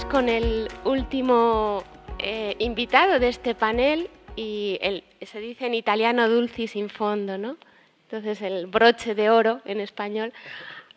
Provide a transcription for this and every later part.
con el último invitado de este panel y se dice en italiano dulcis in fondo, ¿no? Entonces el broche de oro en español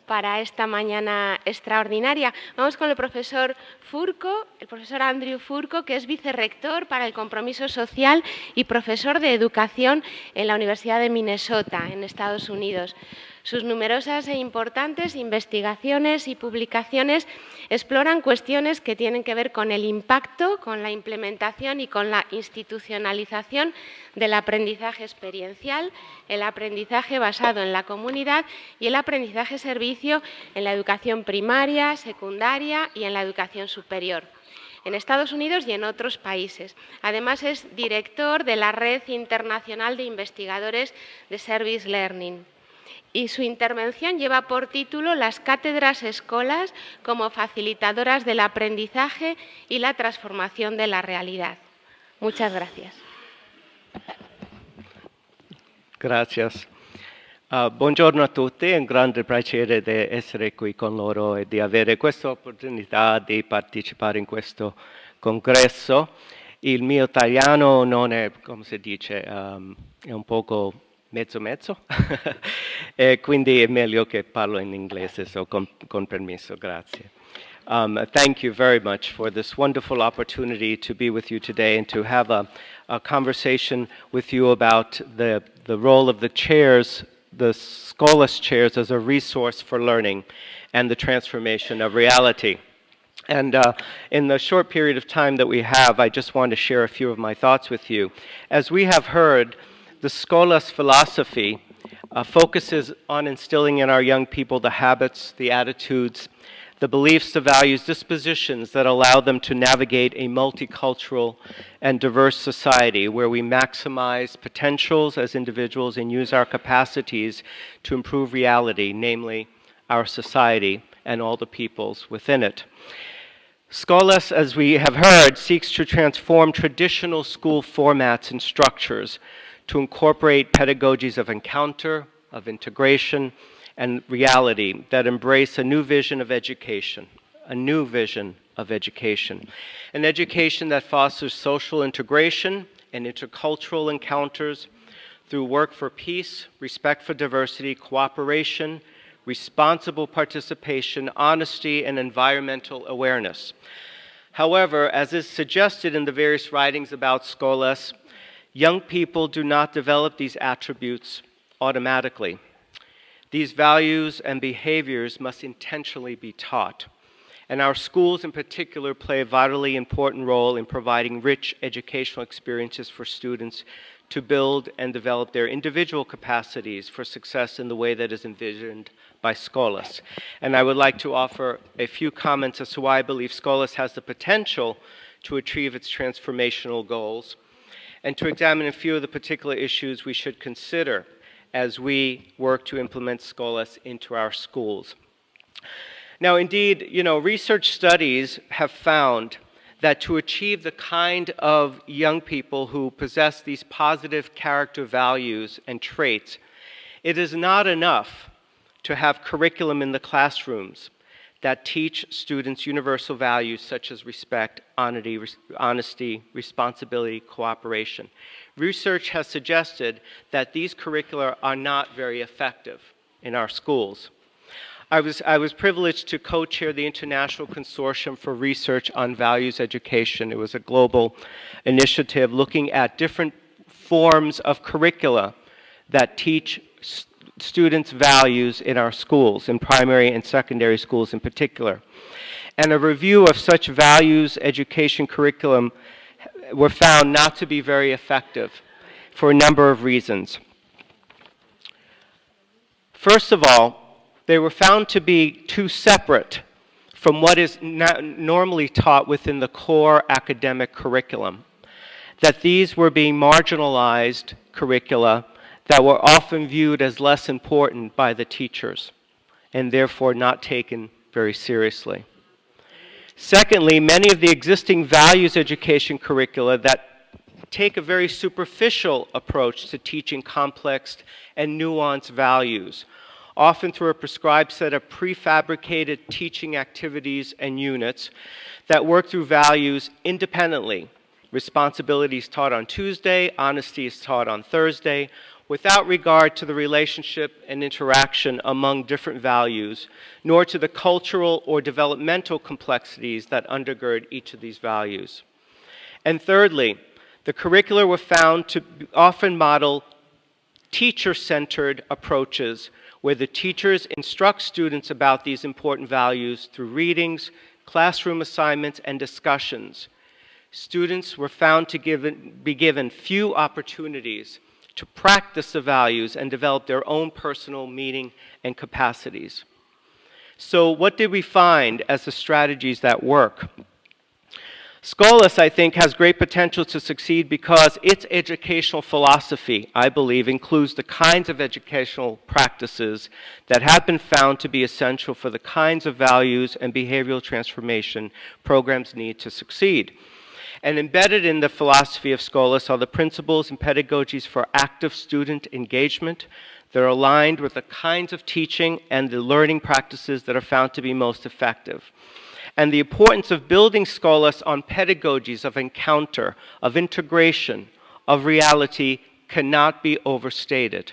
para esta mañana extraordinaria. Vamos con el profesor Furco, el profesor Andrew Furco, que es vicerrector para el compromiso social y profesor de educación en la Universidad de Minnesota, en Estados Unidos. Sus numerosas e importantes investigaciones y publicaciones exploran cuestiones que tienen que ver con el impacto, con la implementación y con la institucionalización del aprendizaje experiencial, el aprendizaje basado en la comunidad y el aprendizaje servicio en la educación primaria, secundaria y en la educación superior, en Estados Unidos y en otros países. Además, es director de la Red Internacional de Investigadores de Service Learning. Y su intervención lleva por título Las cátedras Scholas como facilitadoras del aprendizaje y la transformación de la realidad. Muchas gracias. Gracias. Buongiorno a tutti, è un grande piacere di essere qui con loro e di avere questa opportunità di partecipare in questo congresso. Il mio italiano non è, come si dice, è un poco mezzo, e quindi è meglio che parlo in inglese, so con permesso, grazie. Thank you very much for this wonderful opportunity to be with you today and to have a conversation with you about the role of the chairs, the Scholas Chairs, as a resource for learning and the transformation of reality. And in the short period of time that we have, I just want to share a few of my thoughts with you. As we have heard, the Scholas philosophy focuses on instilling in our young people the habits, the attitudes, the beliefs, the values, dispositions that allow them to navigate a multicultural and diverse society where we maximize potentials as individuals and use our capacities to improve reality, namely our society and all the peoples within it. Scholas, as we have heard, seeks to transform traditional school formats and structures to incorporate pedagogies of encounter, of integration, and reality that embrace a new vision of education, an education that fosters social integration and intercultural encounters through work for peace, respect for diversity, cooperation, responsible participation, honesty, and environmental awareness. However, as is suggested in the various writings about Scholas, young people do not develop these attributes automatically. These values and behaviors must intentionally be taught. And our schools in particular play a vitally important role in providing rich educational experiences for students to build and develop their individual capacities for success in the way that is envisioned by Scholas. And I would like to offer a few comments as to why I believe Scholas has the potential to achieve its transformational goals, and to examine a few of the particular issues we should consider as we work to implement Scholas into our schools. Now, indeed, research studies have found that to achieve the kind of young people who possess these positive character values and traits, it is not enough to have curriculum in the classrooms that teach students universal values such as respect, honesty, responsibility, cooperation. Research has suggested that these curricula are not very effective in our schools. I was privileged to co-chair the International Consortium for Research on Values Education. It was a global initiative looking at different forms of curricula that teach students' values in our schools, in primary and secondary schools in particular. And a review of such values education curriculum were found not to be very effective for a number of reasons. First of all, they were found to be too separate from what is normally taught within the core academic curriculum, that these were being marginalized curricula that were often viewed as less important by the teachers and therefore not taken very seriously. Secondly, many of the existing values education curricula that take a very superficial approach to teaching complex and nuanced values often through a prescribed set of prefabricated teaching activities and units that work through values independently. Responsibility is taught on Tuesday, honesty is taught on Thursday, without regard to the relationship and interaction among different values, nor to the cultural or developmental complexities that undergird each of these values. And thirdly, the curricula were found to often model teacher-centered approaches where the teachers instruct students about these important values through readings, classroom assignments, and discussions. Students were found to be given few opportunities to practice the values and develop their own personal meaning and capacities. So what did we find as the strategies that work? Scholas, I think, has great potential to succeed because its educational philosophy, I believe, includes the kinds of educational practices that have been found to be essential for the kinds of values and behavioral transformation programs need to succeed. And embedded in the philosophy of Scholas are the principles and pedagogies for active student engagement that are aligned with the kinds of teaching and the learning practices that are found to be most effective. And the importance of building Scholas on pedagogies of encounter, of integration, of reality cannot be overstated.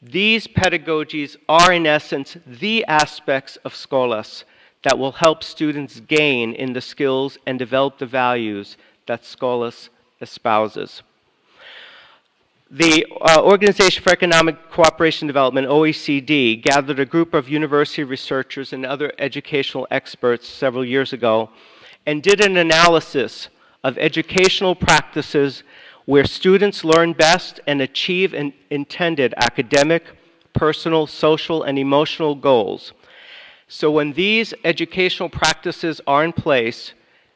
These pedagogies are, in essence, the aspects of Scholas that will help students gain in the skills and develop the values that Scholas espouses. The Organization for Economic Cooperation and Development, OECD, gathered a group of university researchers and other educational experts several years ago and did an analysis of educational practices where students learn best and achieve intended academic, personal, social, and emotional goals. So when these educational practices are in place,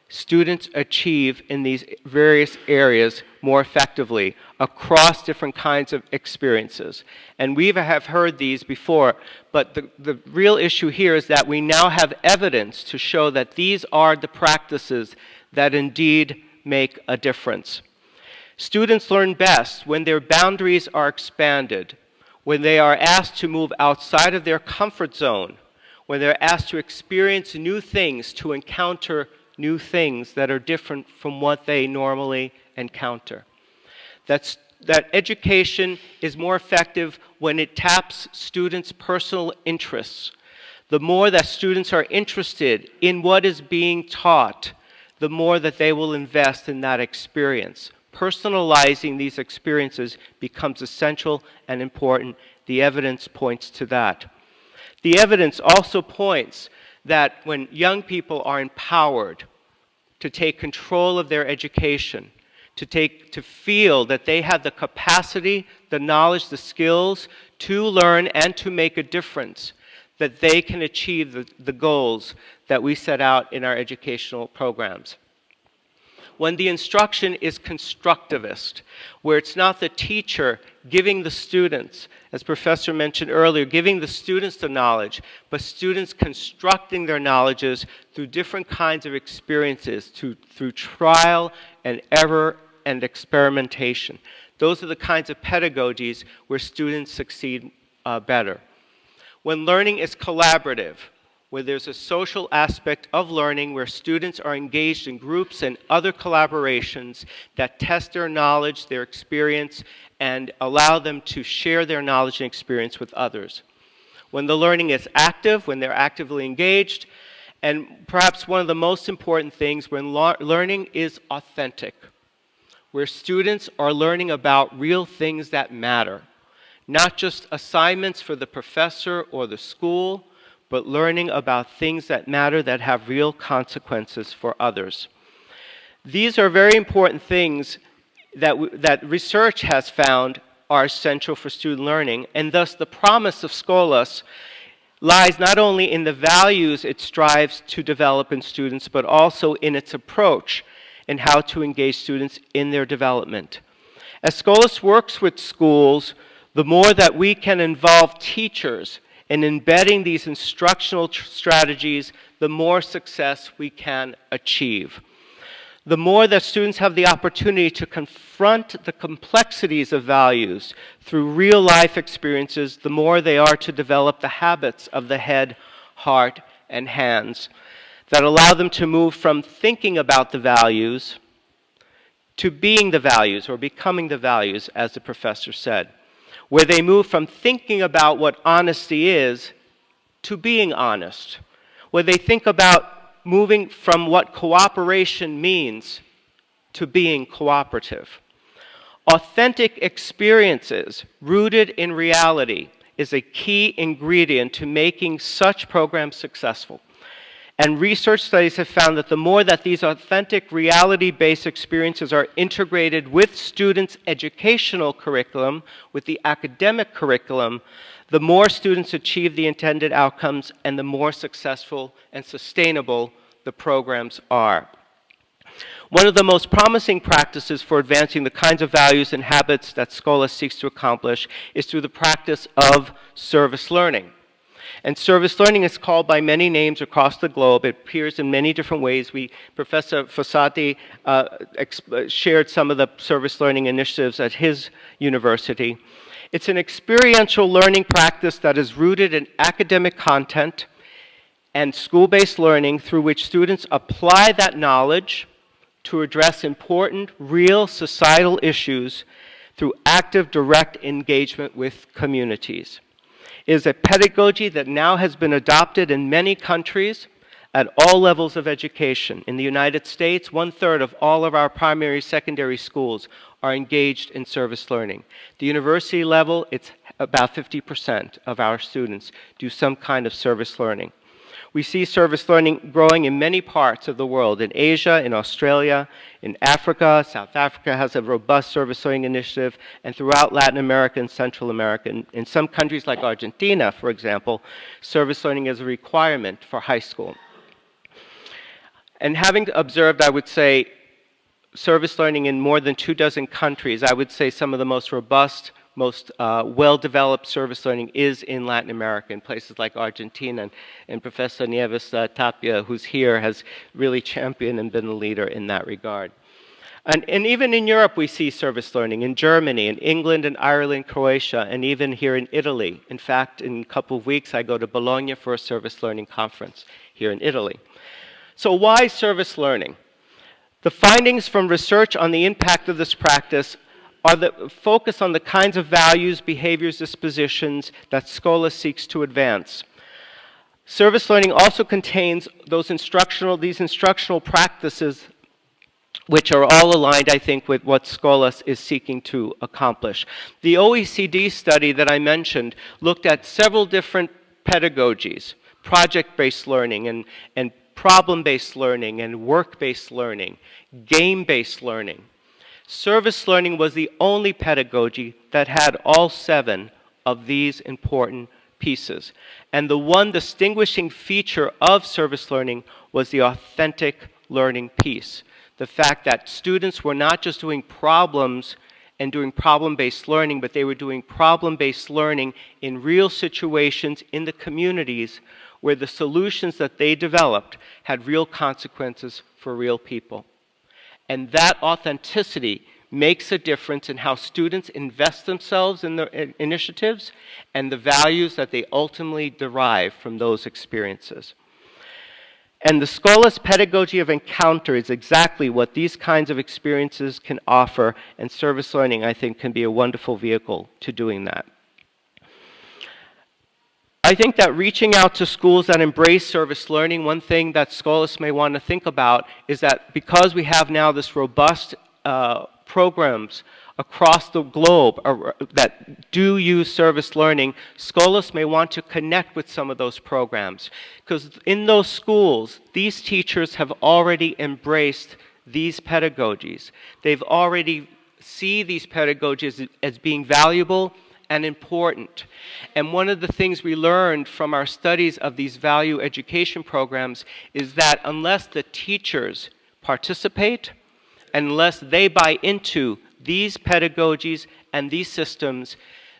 students achieve in these various areas more effectively across different kinds of experiences. And we have heard these before, but the real issue here is that we now have evidence to show that these are the practices that indeed make a difference. Students learn best when their boundaries are expanded, when they are asked to move outside of their comfort zone, when they're asked to experience new things, to encounter new things that are different from what they normally encounter. That education is more effective when it taps students' personal interests. The more that students are interested in what is being taught, the more that they will invest in that experience. Personalizing these experiences becomes essential and important. The evidence points to that. The evidence also points that when young people are empowered to take control of their education, to feel that they have the capacity, the knowledge, the skills to learn and to make a difference, that they can achieve the goals that we set out in our educational programs. When the instruction is constructivist, where it's not the teacher giving the students, as Professor mentioned earlier, giving the students the knowledge, but students constructing their knowledges through different kinds of experiences, through trial and error and experimentation. Those are the kinds of pedagogies where students succeed better. When learning is collaborative, where there's a social aspect of learning where students are engaged in groups and other collaborations that test their knowledge, their experience, and allow them to share their knowledge and experience with others. When the learning is active, when they're actively engaged, and perhaps one of the most important things, when learning is authentic, where students are learning about real things that matter, not just assignments for the professor or the school, but learning about things that matter that have real consequences for others. These are very important things that research has found are essential for student learning, and thus the promise of Scholas lies not only in the values it strives to develop in students, but also in its approach and how to engage students in their development. As Scholas works with schools, the more that we can involve teachers in embedding these instructional strategies, the more success we can achieve. the more that students have the opportunity to confront the complexities of values through real-life experiences, the more they are to develop the habits of the head, heart, and hands that allow them to move from thinking about the values to being the values, or becoming the values, as the professor said, where they move from thinking about what honesty is to being honest, where they think about moving from what cooperation means to being cooperative. Authentic experiences rooted in reality is a key ingredient to making such programs successful. And research studies have found that the more that these authentic reality-based experiences are integrated with students' educational curriculum, with the academic curriculum, the more students achieve the intended outcomes and the more successful and sustainable the programs are. One of the most promising practices for advancing the kinds of values and habits that Scholas seeks to accomplish is through the practice of service learning. And service learning is called by many names across the globe. It appears in many different ways. Professor Fossati shared some of the service learning initiatives at his university. It's an experiential learning practice that is rooted in academic content and school-based learning through which students apply that knowledge to address important, real societal issues through active, direct engagement with communities. It is a pedagogy that now has been adopted in many countries at all levels of education. In the United States, 1/3 of all of our primary, secondary schools are engaged in service learning. At the university level, it's about 50% of our students do some kind of service learning. We see service learning growing in many parts of the world, in Asia, in Australia, in Africa. South Africa has a robust service learning initiative, and throughout Latin America and Central America. In some countries like Argentina, for example, service learning is a requirement for high school. And having observed, I would say, service learning in more than 24 countries, I would say some of the most robust, most well-developed service learning is in Latin America, in places like Argentina, and Professor Nieves Tapia, who's here, has really championed and been a leader in that regard. And even in Europe, we see service learning, in Germany, in England, and Ireland, Croatia, and even here in Italy. In fact, in a couple of weeks, I go to Bologna for a service learning conference here in Italy. So why service learning? The findings from research on the impact of this practice are the focus on the kinds of values, behaviors, dispositions that Scholas seeks to advance. Service learning also contains these instructional practices which are all aligned, I think, with what Scholas is seeking to accomplish. The OECD study that I mentioned looked at several different pedagogies, project-based learning and problem-based learning and work-based learning, game-based learning. Service learning was the only pedagogy that had all 7 of these important pieces. And the one distinguishing feature of service learning was the authentic learning piece. The fact that students were not just doing problems and doing problem-based learning, but they were doing problem-based learning in real situations in the communities where the solutions that they developed had real consequences for real people. And that authenticity makes a difference in how students invest themselves in their initiatives and the values that they ultimately derive from those experiences. And the Scholas pedagogy of encounter is exactly what these kinds of experiences can offer, and service learning, I think, can be a wonderful vehicle to doing that. I think that reaching out to schools that embrace service learning, one thing that Scholas may want to think about is that because we have now this robust programs across the globe that do use service learning, Scholas may want to connect with some of those programs. Because in those schools, these teachers have already embraced these pedagogies. They've already see these pedagogies as being valuable and important. And one of the things we learned from our studies of these value education programs is that unless the teachers participate, unless they buy into these pedagogies and these systems,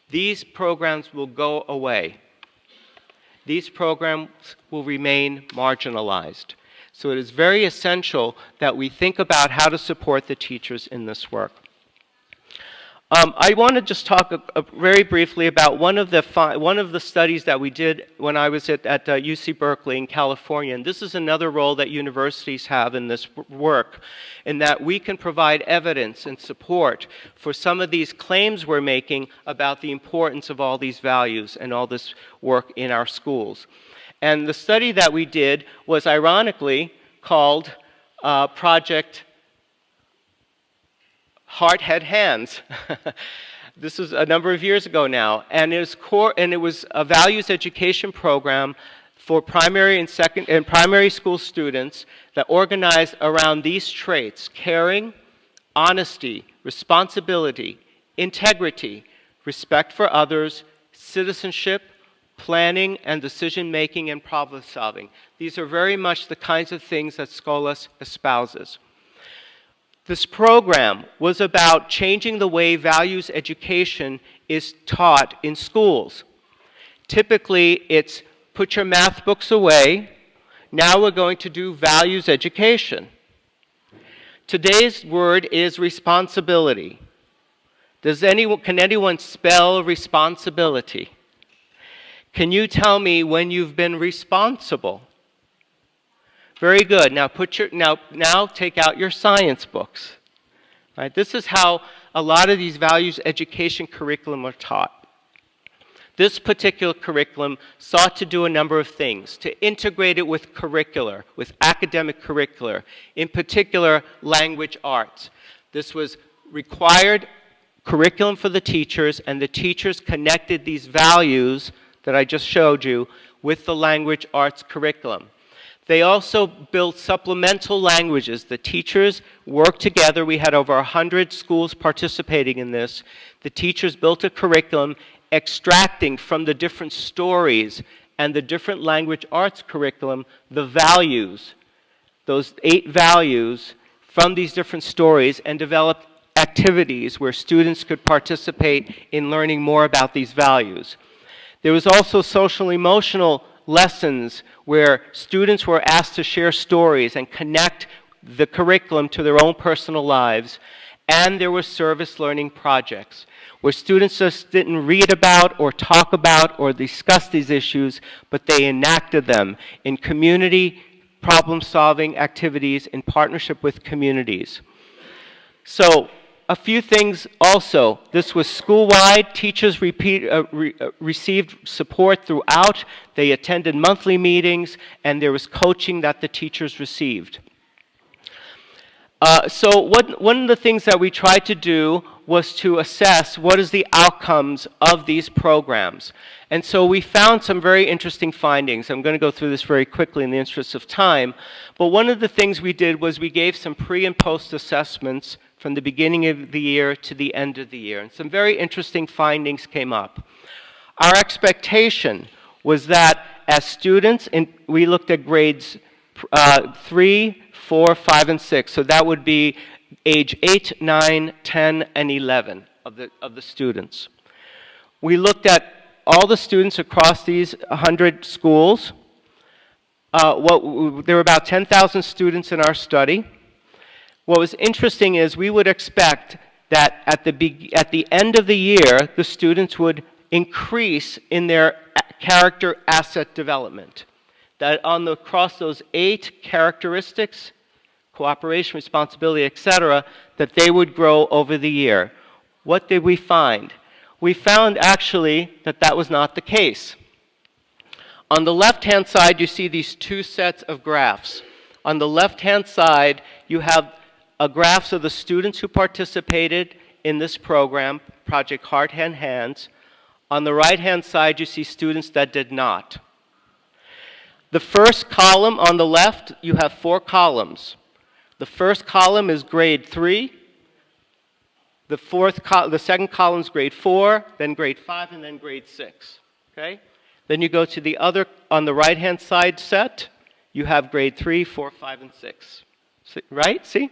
these programs will go away. These programs will remain marginalized. So it is very essential that we think about how to support the teachers in this work. I want to just talk very briefly about one of the studies that we did when I was at UC Berkeley in California. And this is another role that universities have in this work, in that we can provide evidence and support for some of these claims we're making about the importance of all these values and all this work in our schools. And the study that we did was ironically called Project Heart, Head, Hands. This was a number of years ago now, and it was a values education program for primary and primary school students that organized around these traits: caring, honesty, responsibility, integrity, respect for others, citizenship, planning and decision making, and problem solving. These are very much the kinds of things that Scholas espouses. This program was about changing the way values education is taught in schools. Typically, it's put your math books away. Now we're going to do values education. Today's word is responsibility. Can anyone spell responsibility? Can you tell me when you've been responsible? Very good. Now now take out your science books. Right? This is how a lot of these values education curriculum are taught. This particular curriculum sought to do a number of things, to integrate it with academic curricular, in particular language arts. This was required curriculum for the teachers, and the teachers connected these values that I just showed you with the language arts curriculum. They also built supplemental languages. The teachers worked together. We had over 100 schools participating in this. The teachers built a curriculum extracting from the different stories and the different language arts curriculum the values, those 8 values from these different stories, and developed activities where students could participate in learning more about these values. There was also social-emotional lessons where students were asked to share stories and connect the curriculum to their own personal lives. And there were service learning projects where students just didn't read about or talk about or discuss these issues, but they enacted them in community problem-solving activities in partnership with communities. So, a few things also. This was school-wide. Teachers received support throughout. They attended monthly meetings, and there was coaching that the teachers received. So one of the things that we tried to do was to assess what is the outcomes of these programs. And so we found some very interesting findings. I'm going to go through this very quickly in the interest of time. But one of the things we did was we gave some pre- and post-assessments from the beginning of the year to the end of the year. And some very interesting findings came up. Our expectation was that as students, and we looked at grades 3, 4, 5, and 6. So that would be age 8, 9, 10, and 11 of the students. We looked at all the students across these 100 schools. There were about 10,000 students in our study. What was interesting is we would expect that at the end of the year, the students would increase in their character asset development. That across those 8 characteristics, cooperation, responsibility, etc., that they would grow over the year. What did we find? We found actually that that was not the case. On the left-hand side, you see these 2 sets of graphs. On the left-hand side, you have graphs of the students who participated in this program, Project Heart, Hand, Hands. On the right-hand side, you see students that did not. The first column on the left, you have 4 columns. The first column is grade 3. The second column is grade 4, then grade 5, and then grade 6. Okay? Then you go to the other, on the right-hand side set, you have grade 3, 4, 5, and 6. Right? See?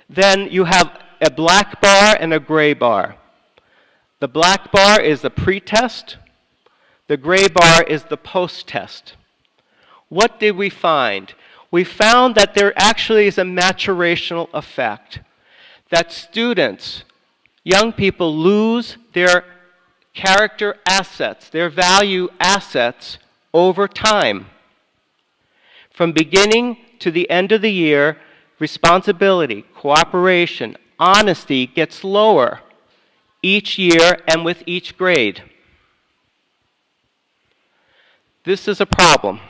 Then you have a black bar and a gray bar. The black bar is the pre-test. The gray bar is the post-test. What did we find? we found that there actually is a maturational effect, that students, young people, lose their character assets, their value assets over time. From beginning to the end of the year, responsibility, cooperation, honesty gets lower each year and with each grade. This is a problem.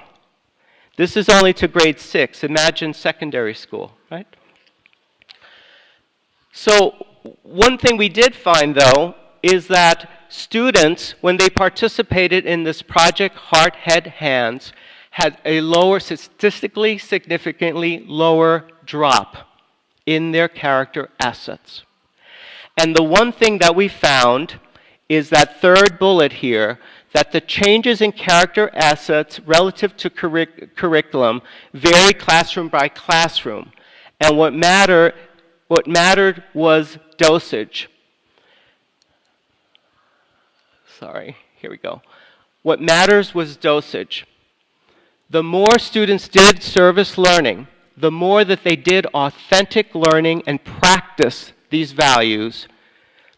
This is only to grade 6. Imagine secondary school, right? So one thing we did find, though, is that students, when they participated in this project Heart, Head, Hands, had a lower, statistically significantly lower drop in their character assets. And the one thing that we found is that third bullet here, that the changes in character assets relative to curriculum vary classroom by classroom. And what mattered was dosage. Sorry, here we go. What matters was dosage. The more students did service learning, the more that they did authentic learning and practice these values,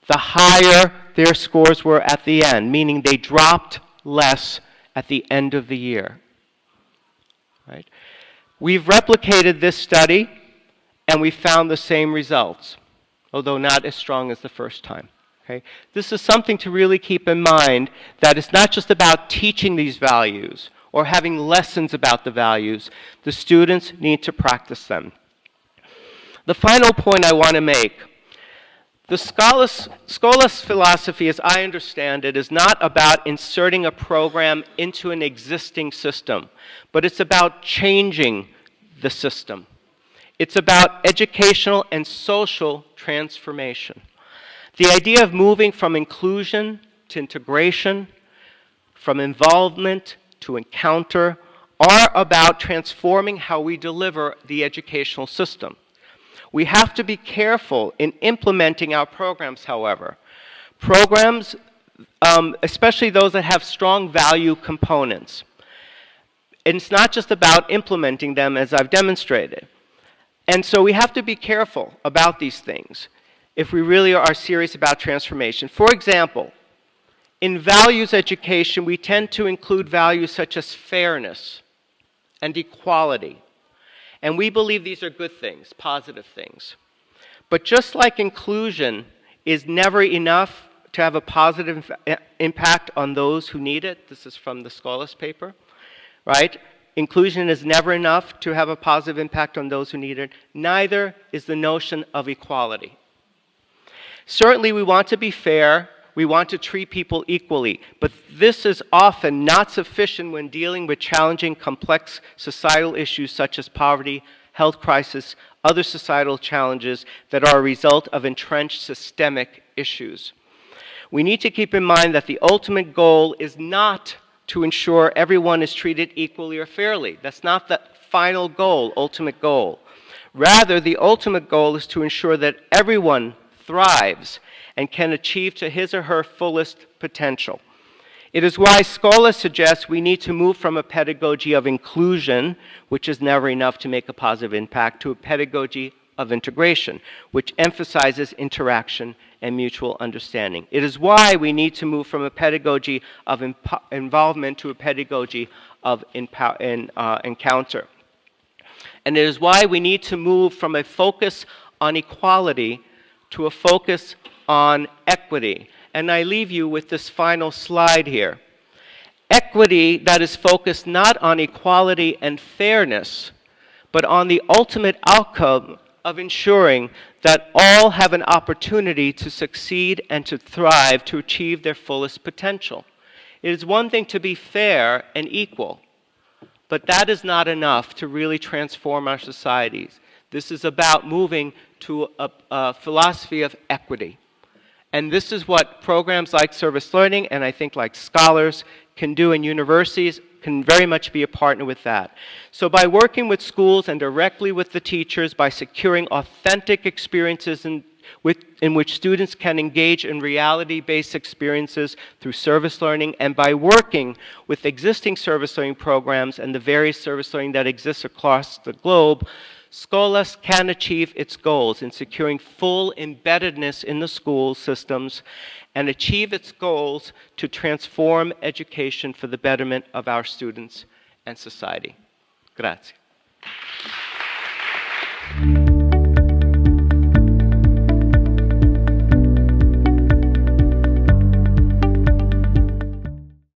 the higher their scores were at the end, meaning they dropped less at the end of the year. Right? We've replicated this study, and we found the same results, although not as strong as the first time. Okay? This is something to really keep in mind, that it's not just about teaching these values or having lessons about the values. The students need to practice them. The final point I want to make, the Scholas philosophy, as I understand it, is not about inserting a program into an existing system, but it's about changing the system. It's about educational and social transformation. The idea of moving from inclusion to integration, from involvement to encounter, are about transforming how we deliver the educational system. We have to be careful in implementing our programs, however. Programs, especially those that have strong value components. And it's not just about implementing them, as I've demonstrated. And so we have to be careful about these things if we really are serious about transformation. For example, in values education, we tend to include values such as fairness and equality. And we believe these are good things, positive things. But just like inclusion is never enough to have a positive impact on those who need it, this is from the Scholas paper, right? Inclusion is never enough to have a positive impact on those who need it. Neither is the notion of equality. Certainly we want to be fair, we want to treat people equally, but this is often not sufficient when dealing with challenging, complex societal issues such as poverty, health crisis, other societal challenges that are a result of entrenched systemic issues. We need to keep in mind that the ultimate goal is not to ensure everyone is treated equally or fairly. That's not the final goal, ultimate goal. Rather, the ultimate goal is to ensure that everyone thrives and can achieve to his or her fullest potential. It is why Scholas suggests we need to move from a pedagogy of inclusion, which is never enough to make a positive impact, to a pedagogy of integration, which emphasizes interaction and mutual understanding. It is why we need to move from a pedagogy of involvement to a pedagogy of encounter. And it is why we need to move from a focus on equality to a focus on equity. And I leave you with this final slide here. Equity that is focused not on equality and fairness, but on the ultimate outcome of ensuring that all have an opportunity to succeed and to thrive, to achieve their fullest potential. It is one thing to be fair and equal, but that is not enough to really transform our societies. This is about moving to a philosophy of equity. And this is what programs like service learning and I think like Scholars can do in universities, can very much be a partner with that. So by working with schools and directly with the teachers, by securing authentic experiences in which students can engage in reality-based experiences through service learning, and by working with existing service learning programs and the various service learning that exists across the globe, Scholas can achieve its goals in securing full embeddedness in the school systems and achieve its goals to transform education for the betterment of our students and society. Grazie.